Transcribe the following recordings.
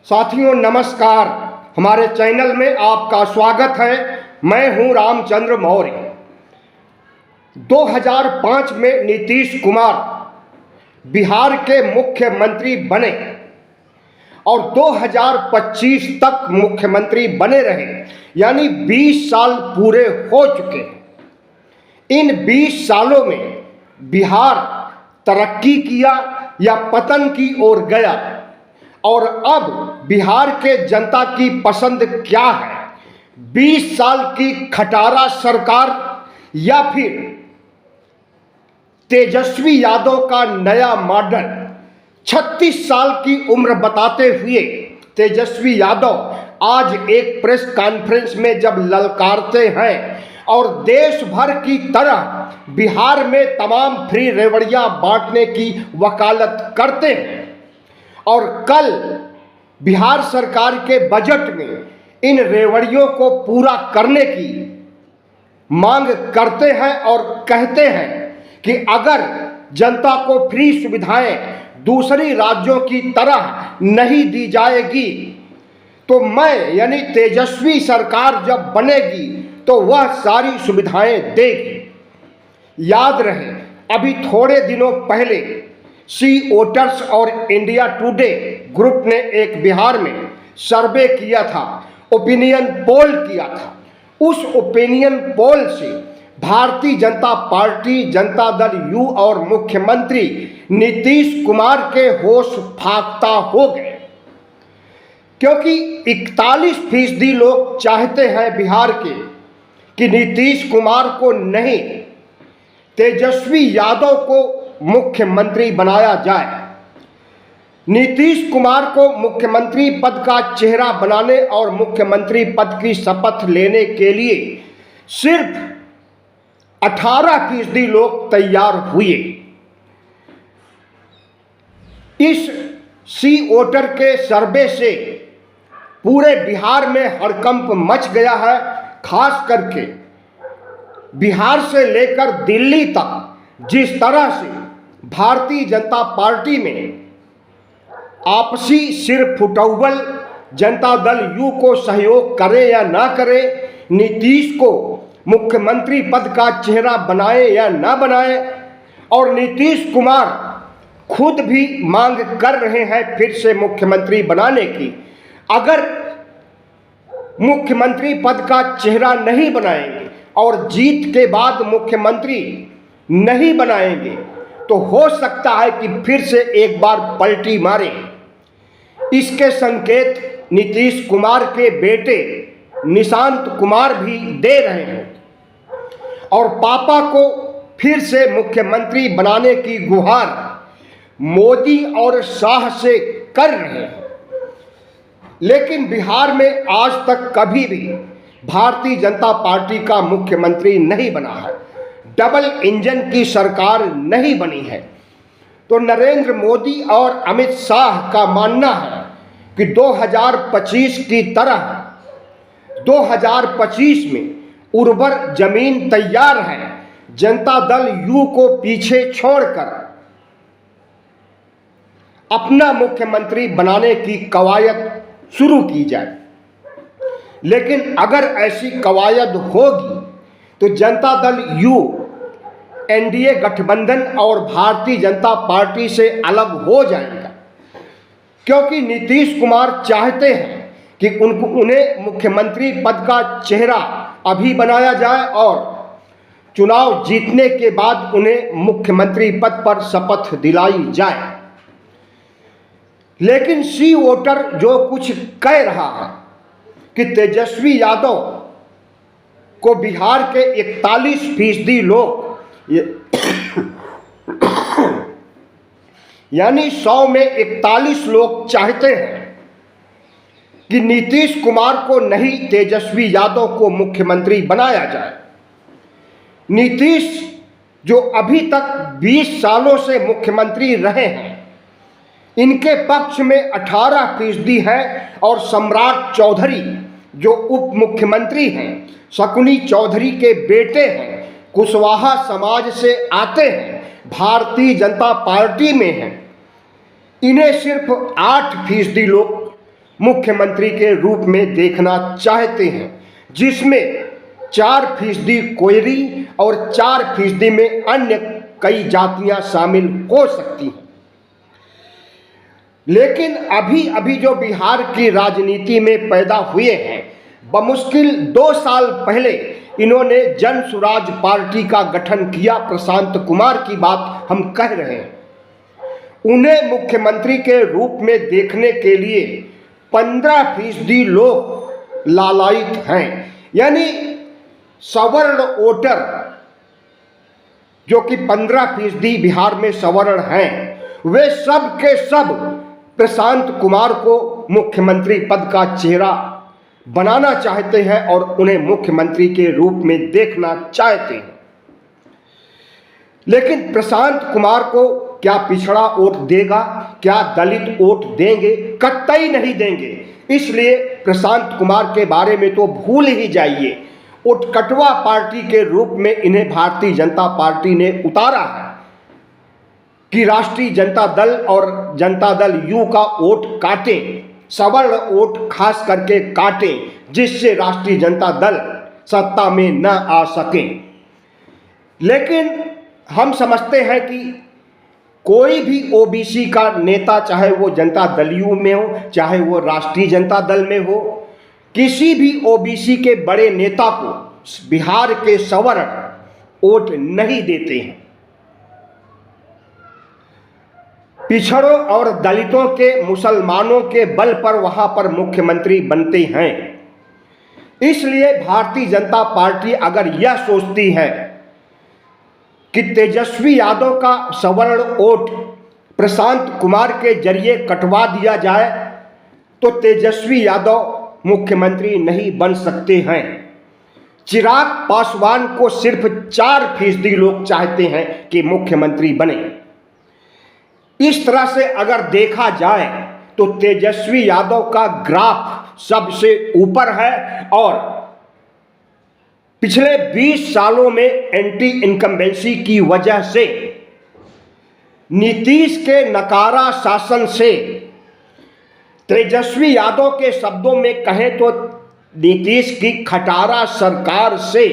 साथियों नमस्कार। हमारे चैनल में आपका स्वागत है। मैं हूं रामचंद्र मौर्य। 2005 में नीतीश कुमार बिहार के मुख्यमंत्री बने और 2025 तक मुख्यमंत्री बने रहे, यानी 20 साल पूरे हो चुके। इन 20 सालों में बिहार तरक्की किया या पतन की ओर गया, और अब बिहार के जनता की पसंद क्या है? 20 साल की खटारा सरकार या फिर तेजस्वी यादव का नया मॉडल? 36 साल की उम्र बताते हुए तेजस्वी यादव आज एक प्रेस कॉन्फ्रेंस में जब ललकारते हैं और देश भर की तरह बिहार में तमाम फ्री रेवड़ियां बांटने की वकालत करते हैं और कल बिहार सरकार के बजट में इन रेवड़ियों को पूरा करने की मांग करते हैं और कहते हैं कि अगर जनता को फ्री सुविधाएं दूसरी राज्यों की तरह नहीं दी जाएगी तो मैं यानी तेजस्वी सरकार जब बनेगी तो वह सारी सुविधाएं देगी। याद रहे, अभी थोड़े दिनों पहले सी वोटर्स और इंडिया टुडे ग्रुप ने एक बिहार में सर्वे किया था, ओपिनियन पोल किया था। उस ओपिनियन पोल से भारतीय जनता पार्टी, जनता दल यू और मुख्यमंत्री नीतीश कुमार के होश फाख्ता हो गए, क्योंकि 41% लोग चाहते हैं बिहार के कि नीतीश कुमार को नहीं, तेजस्वी यादव को मुख्यमंत्री बनाया जाए। नीतीश कुमार को मुख्यमंत्री पद का चेहरा बनाने और मुख्यमंत्री पद की शपथ लेने के लिए सिर्फ 18% लोग तैयार हुए। इस सी वोटर के सर्वे से पूरे बिहार में हड़कंप मच गया है। खास करके बिहार से लेकर दिल्ली तक जिस तरह से भारतीय जनता पार्टी में आपसी सिर फुटौल, जनता दल यू को सहयोग करे या ना करे, नीतीश को मुख्यमंत्री पद का चेहरा बनाए या ना बनाए, और नीतीश कुमार खुद भी मांग कर रहे हैं फिर से मुख्यमंत्री बनाने की। अगर मुख्यमंत्री पद का चेहरा नहीं बनाएंगे और जीत के बाद मुख्यमंत्री नहीं बनाएंगे तो हो सकता है कि फिर से एक बार पलटी मारे। इसके संकेत नीतीश कुमार के बेटे निशांत कुमार भी दे रहे हैं और पापा को फिर से मुख्यमंत्री बनाने की गुहार मोदी और शाह से कर रहे हैं। लेकिन बिहार में आज तक कभी भी भारतीय जनता पार्टी का मुख्यमंत्री नहीं बना है, डबल इंजन की सरकार नहीं बनी है। तो नरेंद्र मोदी और अमित शाह का मानना है कि 2025 की तरह 2025 में उर्वर जमीन तैयार है, जनता दल यू को पीछे छोड़कर अपना मुख्यमंत्री बनाने की कवायद शुरू की जाए। लेकिन अगर ऐसी कवायद होगी तो जनता दल यू एनडीए गठबंधन और भारतीय जनता पार्टी से अलग हो जाएगा, क्योंकि नीतीश कुमार चाहते हैं कि उन्हें मुख्यमंत्री पद का चेहरा अभी बनाया जाए और चुनाव जीतने के बाद उन्हें मुख्यमंत्री पद पर शपथ दिलाई जाए। लेकिन सी वोटर जो कुछ कह रहा है कि तेजस्वी यादव को बिहार के 41% लोग यानी 100 में 41 लोग चाहते हैं कि नीतीश कुमार को नहीं, तेजस्वी यादव को मुख्यमंत्री बनाया जाए। नीतीश जो अभी तक 20 सालों से मुख्यमंत्री रहे हैं, इनके पक्ष में 18% है और सम्राट चौधरी जो उप मुख्यमंत्री हैं, शकुनी चौधरी के बेटे हैं, कुशवाहा समाज से आते हैं, भारतीय जनता पार्टी में हैं, इन्हें सिर्फ 8% लोग मुख्यमंत्री के रूप में देखना चाहते हैं, जिसमें 4% कोयरी और 4% में अन्य कई जातियां शामिल हो सकती हैं। लेकिन अभी अभी जो बिहार की राजनीति में पैदा हुए हैं, बमुश्किल 2 साल पहले इन्होंने जन स्वराज पार्टी का गठन किया। प्रशांत कुमार की बात हम कह रहे हैं। उन्हें मुख्यमंत्री के रूप में देखने के लिए 15% लोग लालायित हैं, यानी सवर्ण वोटर जो कि 15% बिहार में सवर्ण हैं, वे सब के सब प्रशांत कुमार को मुख्यमंत्री पद का चेहरा बनाना चाहते हैं और उन्हें मुख्यमंत्री के रूप में देखना चाहते हैं। लेकिन प्रशांत कुमार को क्या पिछड़ा वोट देगा, क्या दलित वोट देंगे? कतई नहीं देंगे। इसलिए प्रशांत कुमार के बारे में तो भूल ही जाइए। उत्कटवा पार्टी के रूप में इन्हें भारतीय जनता पार्टी ने उतारा है कि राष्ट्रीय जनता दल और जनता दल यू का वोट काटें, सवर्ण वोट खास करके काटें, जिससे राष्ट्रीय जनता दल सत्ता में न आ सके। लेकिन हम समझते हैं कि कोई भी ओबीसी का नेता, चाहे वो जनता दल यू में हो, चाहे वो राष्ट्रीय जनता दल में हो, किसी भी ओबीसी के बड़े नेता को बिहार के सवर्ण वोट नहीं देते हैं। पिछड़ों और दलितों के, मुसलमानों के बल पर वहां पर मुख्यमंत्री बनते हैं। इसलिए भारतीय जनता पार्टी अगर यह सोचती है कि तेजस्वी यादव का सवर्ण वोट प्रशांत कुमार के जरिए कटवा दिया जाए, तो तेजस्वी यादव मुख्यमंत्री नहीं बन सकते हैं। चिराग पासवान को सिर्फ 4% लोग चाहते हैं कि मुख्यमंत्री बने। इस तरह से अगर देखा जाए तो तेजस्वी यादव का ग्राफ सबसे ऊपर है और पिछले 20 सालों में एंटी इनकम्बेंसी की वजह से, नीतीश के नकारा शासन से, तेजस्वी यादव के शब्दों में कहें तो नीतीश की खटारा सरकार से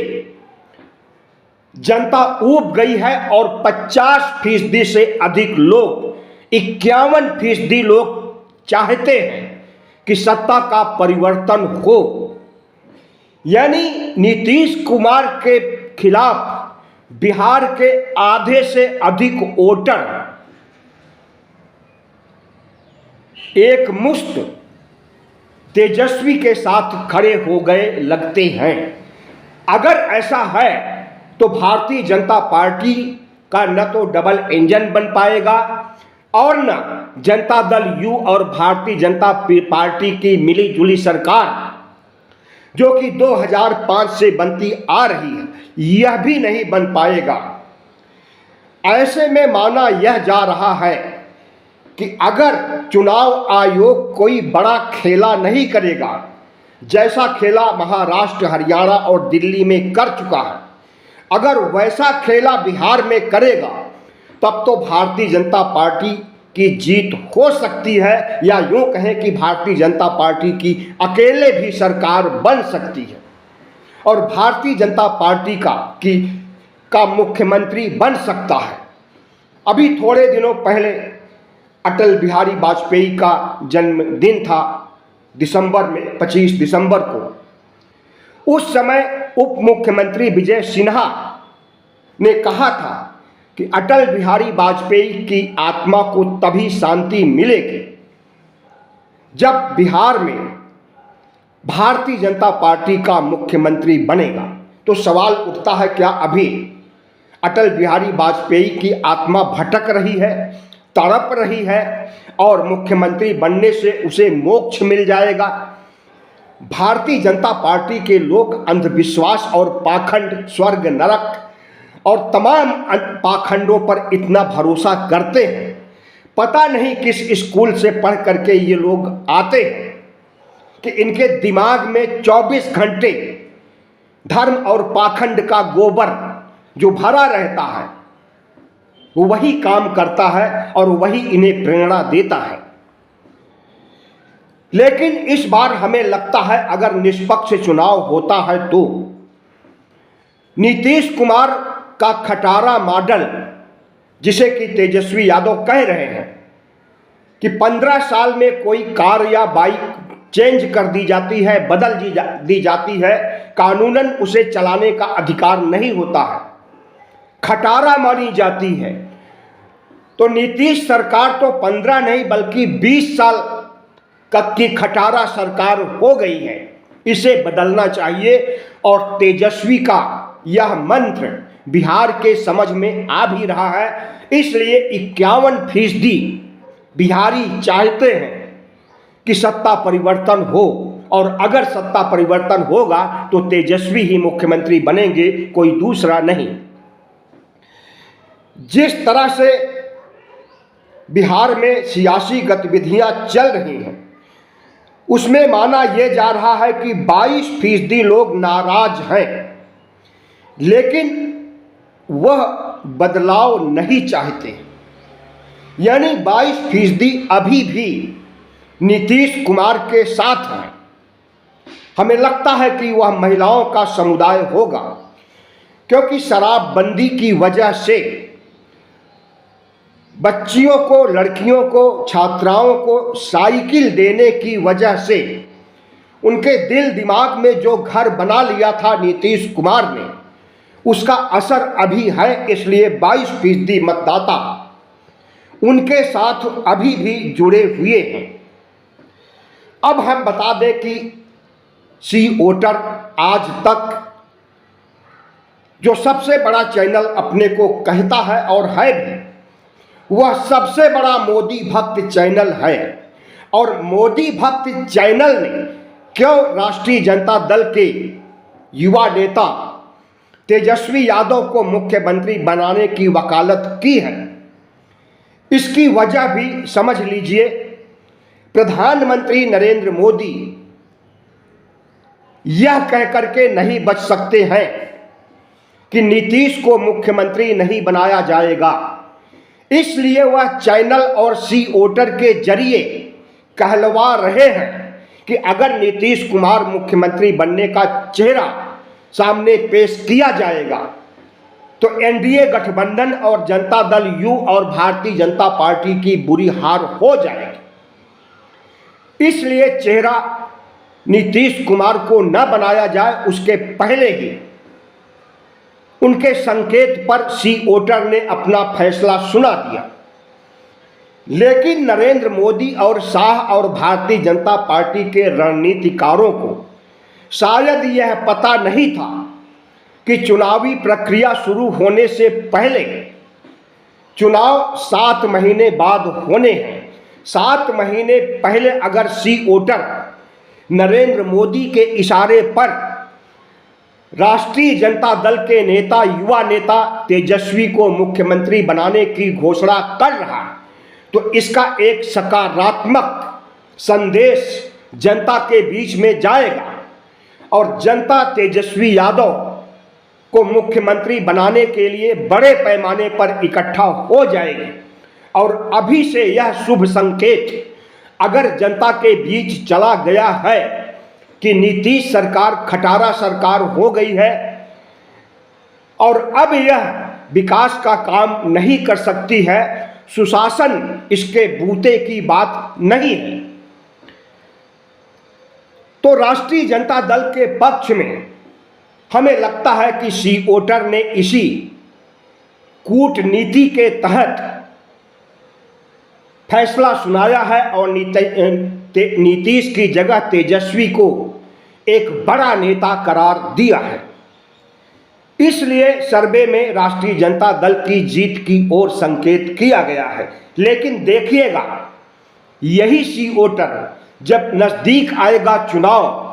जनता ऊब गई है और 50% से अधिक लोग, 51% लोग चाहते हैं कि सत्ता का परिवर्तन हो। यानी नीतीश कुमार के खिलाफ बिहार के आधे से अधिक वोटर एक मुश्त तेजस्वी के साथ खड़े हो गए लगते हैं। अगर ऐसा है तो भारतीय जनता पार्टी का न तो डबल इंजन बन पाएगा और न जनता दल यू और भारतीय जनता पार्टी की मिलीजुली सरकार जो कि 2005 से बनती आ रही है, यह भी नहीं बन पाएगा। ऐसे में माना यह जा रहा है कि अगर चुनाव आयोग कोई बड़ा खेला नहीं करेगा, जैसा खेला महाराष्ट्र, हरियाणा और दिल्ली में कर चुका है, अगर वैसा खेला बिहार में करेगा, तब तो भारतीय जनता पार्टी की जीत हो सकती है, या यूं कहें कि भारतीय जनता पार्टी की अकेले भी सरकार बन सकती है और भारतीय जनता पार्टी का मुख्यमंत्री बन सकता है। अभी थोड़े दिनों पहले अटल बिहारी वाजपेयी का जन्मदिन था, दिसंबर में 25 दिसंबर को। उस समय उप मुख्यमंत्री विजय सिन्हा ने कहा था कि अटल बिहारी वाजपेयी की आत्मा को तभी शांति मिलेगी जब बिहार में भारतीय जनता पार्टी का मुख्यमंत्री बनेगा। तो सवाल उठता है, क्या अभी अटल बिहारी वाजपेयी की आत्मा भटक रही है, तड़प रही है और मुख्यमंत्री बनने से उसे मोक्ष मिल जाएगा? भारतीय जनता पार्टी के लोग अंधविश्वास और पाखंड, स्वर्ग नरक और तमाम पाखंडों पर इतना भरोसा करते हैं। पता नहीं किस स्कूल से पढ़ करके ये लोग आते हैं कि इनके दिमाग में 24 घंटे धर्म और पाखंड का गोबर जो भरा रहता है, वो वही काम करता है और वही इन्हें प्रेरणा देता है। लेकिन इस बार हमें लगता है अगर निष्पक्ष चुनाव होता है तो नीतीश कुमार का खटारा मॉडल, जिसे कि तेजस्वी यादव कह रहे हैं कि 15 साल में कोई कार या बाइक चेंज कर दी जाती है, बदल दी जाती है, कानूनन उसे चलाने का अधिकार नहीं होता है, खटारा मानी जाती है। तो नीतीश सरकार तो 15 नहीं बल्कि 20 साल की खटारा सरकार हो गई है, इसे बदलना चाहिए। और तेजस्वी का यह मंत्र बिहार के समझ में आ भी रहा है, इसलिए 51% बिहारी चाहते हैं कि सत्ता परिवर्तन हो, और अगर सत्ता परिवर्तन होगा तो तेजस्वी ही मुख्यमंत्री बनेंगे, कोई दूसरा नहीं। जिस तरह से बिहार में सियासी गतिविधियां चल रही हैं उसमें माना यह जा रहा है कि 22% लोग नाराज हैं, लेकिन वह बदलाव नहीं चाहते। यानी 22% अभी भी नीतीश कुमार के साथ हैं। हमें लगता है कि वह महिलाओं का समुदाय होगा, क्योंकि शराबबंदी की वजह से बच्चियों को, लड़कियों को, छात्राओं को साइकिल देने की वजह से उनके दिल दिमाग में जो घर बना लिया था नीतीश कुमार ने, उसका असर अभी है। इसलिए 22% मतदाता उनके साथ अभी भी जुड़े हुए हैं। अब हम बता दें कि सी वोटर आज तक जो सबसे बड़ा चैनल अपने को कहता है और है भी, वह सबसे बड़ा मोदी भक्त चैनल है। और मोदी भक्त चैनल ने क्यों राष्ट्रीय जनता दल के युवा नेता तेजस्वी यादव को मुख्यमंत्री बनाने की वकालत की है, इसकी वजह भी समझ लीजिए। प्रधानमंत्री नरेंद्र मोदी यह कहकर के नहीं बच सकते हैं कि नीतीश को मुख्यमंत्री नहीं बनाया जाएगा, इसलिए वह चैनल और सी वोटर के जरिए कहलवा रहे हैं कि अगर नीतीश कुमार मुख्यमंत्री बनने का चेहरा सामने पेश किया जाएगा तो एनडीए गठबंधन और जनता दल यू और भारतीय जनता पार्टी की बुरी हार हो जाएगी। इसलिए चेहरा नीतीश कुमार को न बनाया जाए, उसके पहले ही उनके संकेत पर सी वोटर ने अपना फैसला सुना दिया। लेकिन नरेंद्र मोदी और शाह और भारतीय जनता पार्टी के रणनीतिकारों को शायद यह पता नहीं था कि चुनावी प्रक्रिया शुरू होने से पहले चुनाव 7 महीने बाद होने हैं। 7 महीने पहले अगर सी वोटर नरेंद्र मोदी के इशारे पर राष्ट्रीय जनता दल के नेता, युवा नेता तेजस्वी को मुख्यमंत्री बनाने की घोषणा कर रहा है, तो इसका एक सकारात्मक संदेश जनता के बीच में जाएगा और जनता तेजस्वी यादव को मुख्यमंत्री बनाने के लिए बड़े पैमाने पर इकट्ठा हो जाएगी। और अभी से यह शुभ संकेत अगर जनता के बीच चला गया है कि नीतीश सरकार खटारा सरकार हो गई है और अब यह विकास का काम नहीं कर सकती है, सुशासन इसके बूते की बात नहीं है, तो राष्ट्रीय जनता दल के पक्ष में हमें लगता है कि सी वोटर ने इसी कूटनीति के तहत फैसला सुनाया है और नीतीश की जगह तेजस्वी को एक बड़ा नेता करार दिया है। इसलिए सर्वे में राष्ट्रीय जनता दल की जीत की ओर संकेत किया गया है। लेकिन देखिएगा, यही सी वोटर जब नजदीक आएगा चुनाव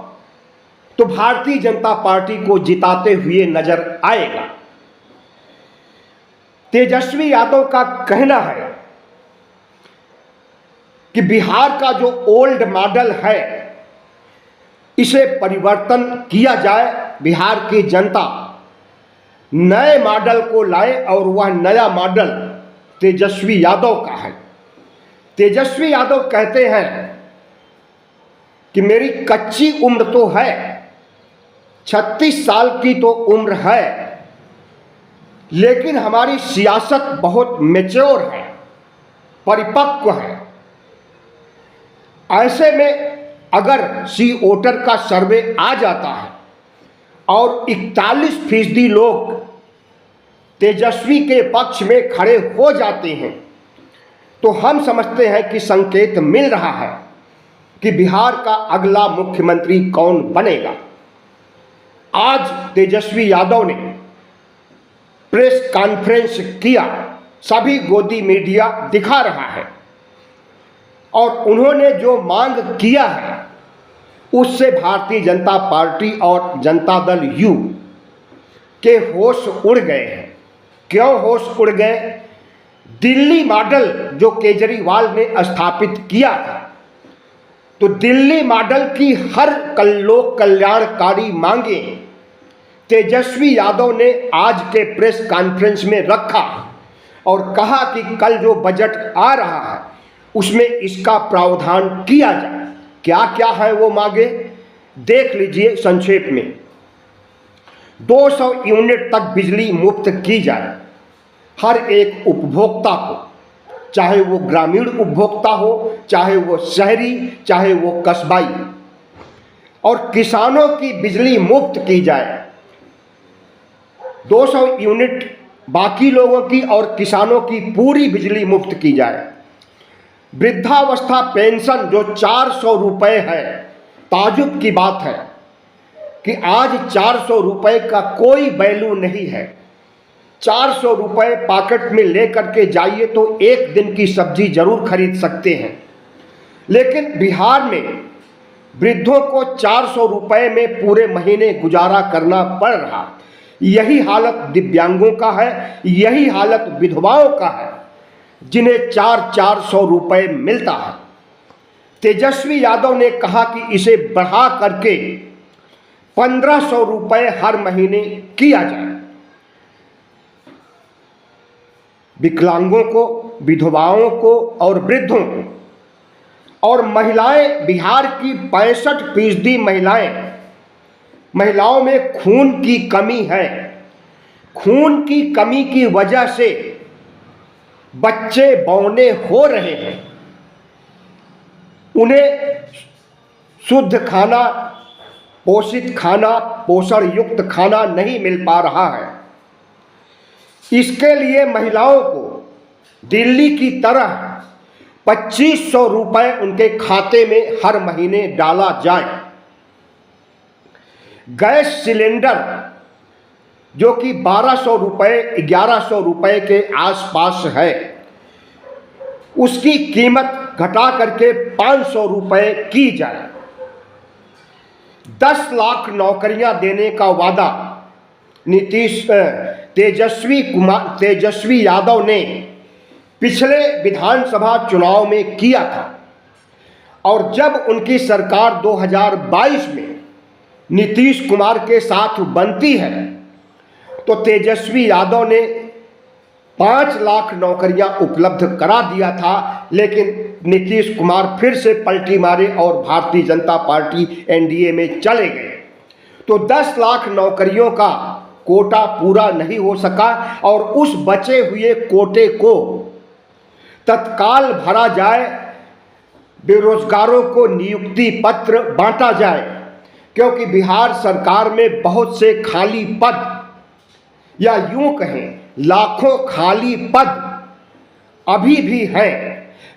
तो भारतीय जनता पार्टी को जिताते हुए नजर आएगा। तेजस्वी यादव का कहना है कि बिहार का जो ओल्ड मॉडल है इसे परिवर्तन किया जाए, बिहार की जनता नए मॉडल को लाए और वह नया मॉडल तेजस्वी यादव का है। तेजस्वी यादव कहते हैं कि मेरी कच्ची उम्र तो है, 36 साल की तो उम्र है, लेकिन हमारी सियासत बहुत मैच्योर है, परिपक्व है। ऐसे में अगर सी वोटर का सर्वे आ जाता है और 41% लोग तेजस्वी के पक्ष में खड़े हो जाते हैं, तो हम समझते हैं कि संकेत मिल रहा है कि बिहार का अगला मुख्यमंत्री कौन बनेगा। आज तेजस्वी यादव ने प्रेस कॉन्फ्रेंस किया, सभी गोदी मीडिया दिखा रहा है, और उन्होंने जो मांग किया है उससे भारतीय जनता पार्टी और जनता दल यू के होश उड़ गए हैं। क्यों होश उड़ गए? दिल्ली मॉडल जो केजरीवाल ने स्थापित किया था, तो दिल्ली मॉडल की हर लोक कल्याणकारी मांगे तेजस्वी यादव ने आज के प्रेस कॉन्फ्रेंस में रखा और कहा कि कल जो बजट आ रहा है उसमें इसका प्रावधान किया जाए। क्या क्या है वो मांगे, देख लीजिए संक्षेप में। 200 यूनिट तक बिजली मुफ्त की जाए हर एक उपभोक्ता को, चाहे वो ग्रामीण उपभोक्ता हो, चाहे वो शहरी, चाहे वो कस्बाई। और किसानों की बिजली मुफ्त की जाए, 200 यूनिट बाकी लोगों की और किसानों की पूरी बिजली मुफ्त की जाए। वृद्धावस्था पेंशन जो 400 रुपये है, ताजुब की बात है कि आज 400 रुपये का कोई वैल्यू नहीं है। 400 रुपये पॉकेट में लेकर के जाइए तो एक दिन की सब्जी जरूर खरीद सकते हैं, लेकिन बिहार में वृद्धों को 400 रुपये में पूरे महीने गुजारा करना पड़ रहा। यही हालत दिव्यांगों का है, यही हालत विधवाओं का है जिन्हें 400 रुपये मिलता है। तेजस्वी यादव ने कहा कि इसे बढ़ा करके 1500 रुपये हर महीने किया जाए। विकलांगों को, विधवाओं को और वृद्धों को। और महिलाएं, बिहार की 65% महिलाओं में खून की कमी है। खून की कमी की वजह से बच्चे बौने हो रहे हैं, उन्हें शुद्ध खाना, पोषित खाना, पोषण युक्त खाना नहीं मिल पा रहा है। इसके लिए महिलाओं को दिल्ली की तरह 2500 रुपये उनके खाते में हर महीने डाला जाए। गैस सिलेंडर जो कि 1200 रुपये, 1100 रुपये के आसपास है, उसकी कीमत घटा करके 500 रुपये की जाए। 10 लाख नौकरियां देने का वादा तेजस्वी यादव ने पिछले विधानसभा चुनाव में किया था, और जब उनकी सरकार 2022 में नीतीश कुमार के साथ बनती है तो तेजस्वी यादव ने 5 लाख नौकरियां उपलब्ध करा दिया था, लेकिन नीतीश कुमार फिर से पलटी मारे और भारतीय जनता पार्टी एनडीए में चले गए। तो 10 लाख नौकरियों का कोटा पूरा नहीं हो सका, और उस बचे हुए कोटे को तत्काल भरा जाए, बेरोजगारों को नियुक्ति पत्र बांटा जाए, क्योंकि बिहार सरकार में बहुत से खाली पद, या यूं कहें लाखों खाली पद अभी भी हैं।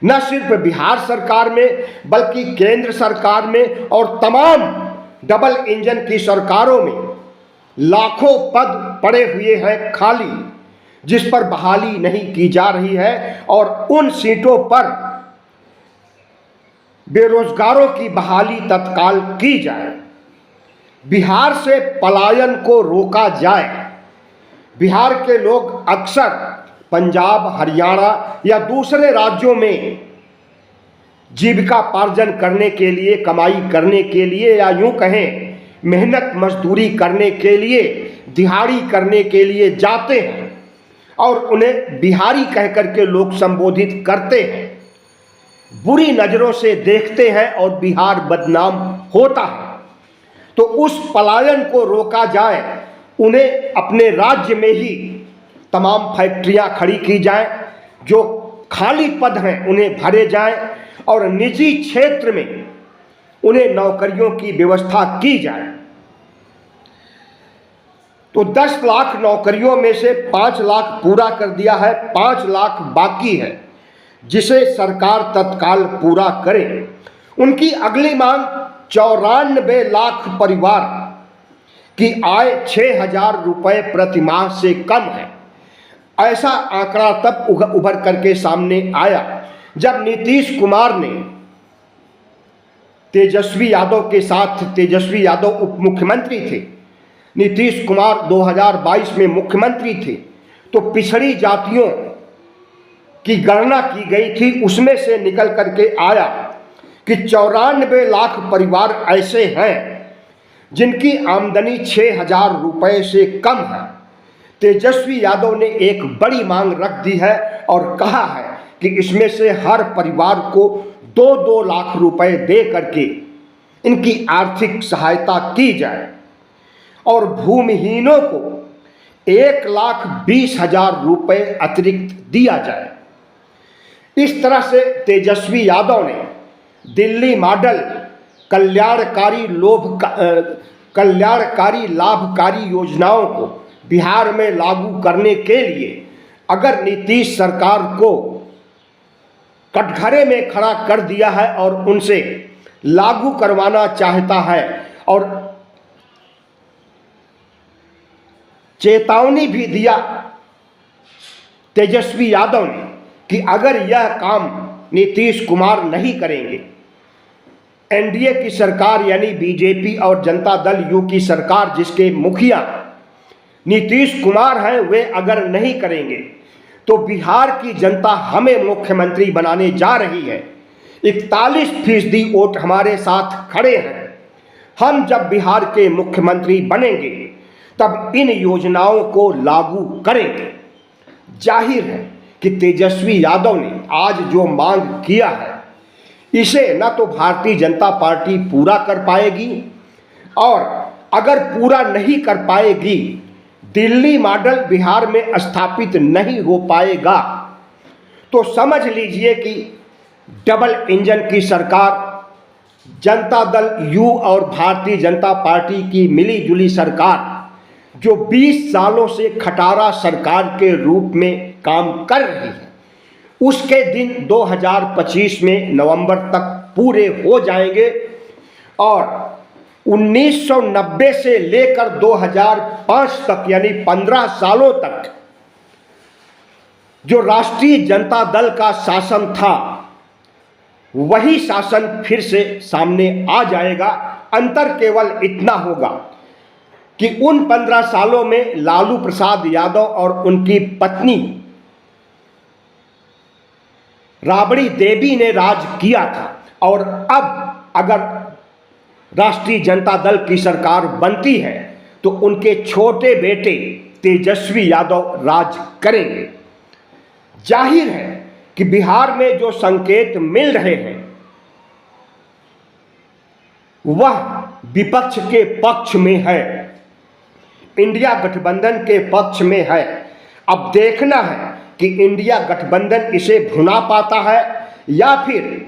न सिर्फ बिहार सरकार में बल्कि केंद्र सरकार में और तमाम डबल इंजन की सरकारों में लाखों पद पड़े हुए हैं खाली, जिस पर बहाली नहीं की जा रही है, और उन सीटों पर बेरोजगारों की बहाली तत्काल की जाए। बिहार से पलायन को रोका जाए। बिहार के लोग अक्सर पंजाब, हरियाणा या दूसरे राज्यों में जीविकापार्जन करने के लिए, कमाई करने के लिए, या यूं कहें मेहनत मजदूरी करने के लिए, दिहाड़ी करने के लिए जाते हैं, और उन्हें बिहारी कह करके लोग संबोधित करते हैं। बुरी नज़रों से देखते हैं और बिहार बदनाम होता है। तो उस पलायन को रोका जाए, उन्हें अपने राज्य में ही तमाम फैक्ट्रियां खड़ी की जाएं, जो खाली पद हैं उन्हें भरे जाएं और निजी क्षेत्र में उन्हें नौकरियों की व्यवस्था की जाए। तो 10 लाख नौकरियों में से 5 लाख पूरा कर दिया है, 5 लाख बाकी है, जिसे सरकार तत्काल पूरा करे। उनकी अगली मांग 94 लाख परिवार की आय 6,000 रुपये प्रति माह से कम है। ऐसा आंकड़ा तब उभर करके सामने आया जब नीतीश कुमार ने तेजस्वी यादव के साथ, तेजस्वी यादव उप मुख्यमंत्री थे, नीतीश कुमार 2022 में मुख्यमंत्री थे, तो पिछड़ी जातियों की गणना की गई थी, उसमें से निकल करके आया कि 94 लाख परिवार ऐसे हैं जिनकी आमदनी 6,000 रुपये से कम है। तेजस्वी यादव ने एक बड़ी मांग रख दी है और कहा है कि इसमें से हर परिवार को 2-2 लाख रुपए दे करके इनकी आर्थिक सहायता की जाए और भूमिहीनों को 1,20,000 रुपये अतिरिक्त दिया जाए। इस तरह से तेजस्वी यादव ने दिल्ली मॉडल कल्याणकारी लाभकारी योजनाओं को बिहार में लागू करने के लिए अगर नीतीश सरकार को कटघरे में खड़ा कर दिया है और उनसे लागू करवाना चाहता है और चेतावनी भी दिया तेजस्वी यादव ने कि अगर यह काम नीतीश कुमार नहीं करेंगे, एनडीए की सरकार यानी बीजेपी और जनता दल यू की सरकार जिसके मुखिया नीतीश कुमार हैं, वे अगर नहीं करेंगे तो बिहार की जनता हमें मुख्यमंत्री बनाने जा रही है। 41% वोट हमारे साथ खड़े हैं। हम जब बिहार के मुख्यमंत्री बनेंगे तब इन योजनाओं को लागू करेंगे। जाहिर है कि तेजस्वी यादव ने आज जो मांग किया है, इसे न तो भारतीय जनता पार्टी पूरा कर पाएगी और अगर पूरा नहीं कर पाएगी, दिल्ली मॉडल बिहार में स्थापित नहीं हो पाएगा। तो समझ लीजिए कि डबल इंजन की सरकार, जनता दल यू और भारतीय जनता पार्टी की मिलीजुली सरकार, जो 20 सालों से खटारा सरकार के रूप में काम कर रही है, उसके दिन 2025 में नवंबर तक पूरे हो जाएंगे और 1990 से लेकर 2005 तक यानी 15 सालों तक जो राष्ट्रीय जनता दल का शासन था, वही शासन फिर से सामने आ जाएगा। अंतर केवल इतना होगा कि उन 15 सालों में लालू प्रसाद यादव और उनकी पत्नी राबड़ी देवी ने राज किया था और अब अगर राष्ट्रीय जनता दल की सरकार बनती है तो उनके छोटे बेटे तेजस्वी यादव राज करेंगे। जाहिर है कि बिहार में जो संकेत मिल रहे हैं वह विपक्ष के पक्ष में है, इंडिया गठबंधन के पक्ष में है। अब देखना है कि इंडिया गठबंधन इसे भुना पाता है या फिर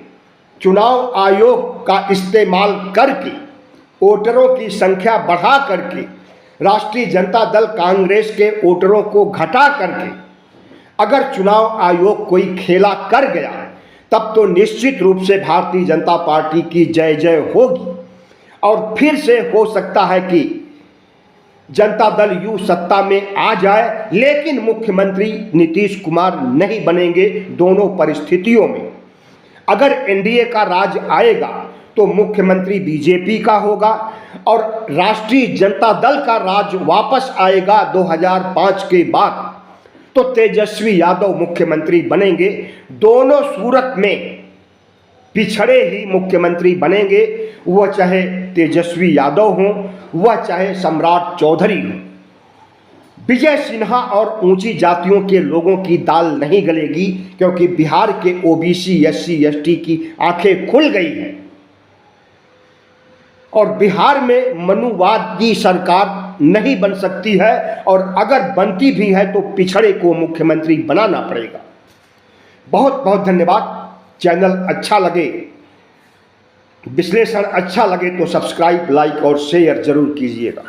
चुनाव आयोग का इस्तेमाल करके वोटरों की संख्या बढ़ा करके राष्ट्रीय जनता दल कांग्रेस के वोटरों को घटा करके अगर चुनाव आयोग कोई खेला कर गया, तब तो निश्चित रूप से भारतीय जनता पार्टी की जय जय होगी और फिर से हो सकता है कि जनता दल यू सत्ता में आ जाए, लेकिन मुख्यमंत्री नीतीश कुमार नहीं बनेंगे। दोनों परिस्थितियों में अगर एनडीए का राज आएगा तो मुख्यमंत्री बीजेपी का होगा और राष्ट्रीय जनता दल का राज वापस आएगा 2005 के बाद, तो तेजस्वी यादव मुख्यमंत्री बनेंगे। दोनों सूरत में पिछड़े ही मुख्यमंत्री बनेंगे, वह चाहे तेजस्वी यादव हों, वह चाहे सम्राट चौधरी हों। विजय सिन्हा और ऊंची जातियों के लोगों की दाल नहीं गलेगी, क्योंकि बिहार के ओबीसी एससी एसटी की आंखें खुल गई हैं और बिहार में मनुवादी सरकार नहीं बन सकती है, और अगर बनती भी है तो पिछड़े को मुख्यमंत्री बनाना पड़ेगा। बहुत बहुत धन्यवाद। चैनल अच्छा लगे, विश्लेषण अच्छा लगे तो सब्सक्राइब, लाइक और शेयर जरूर कीजिएगा।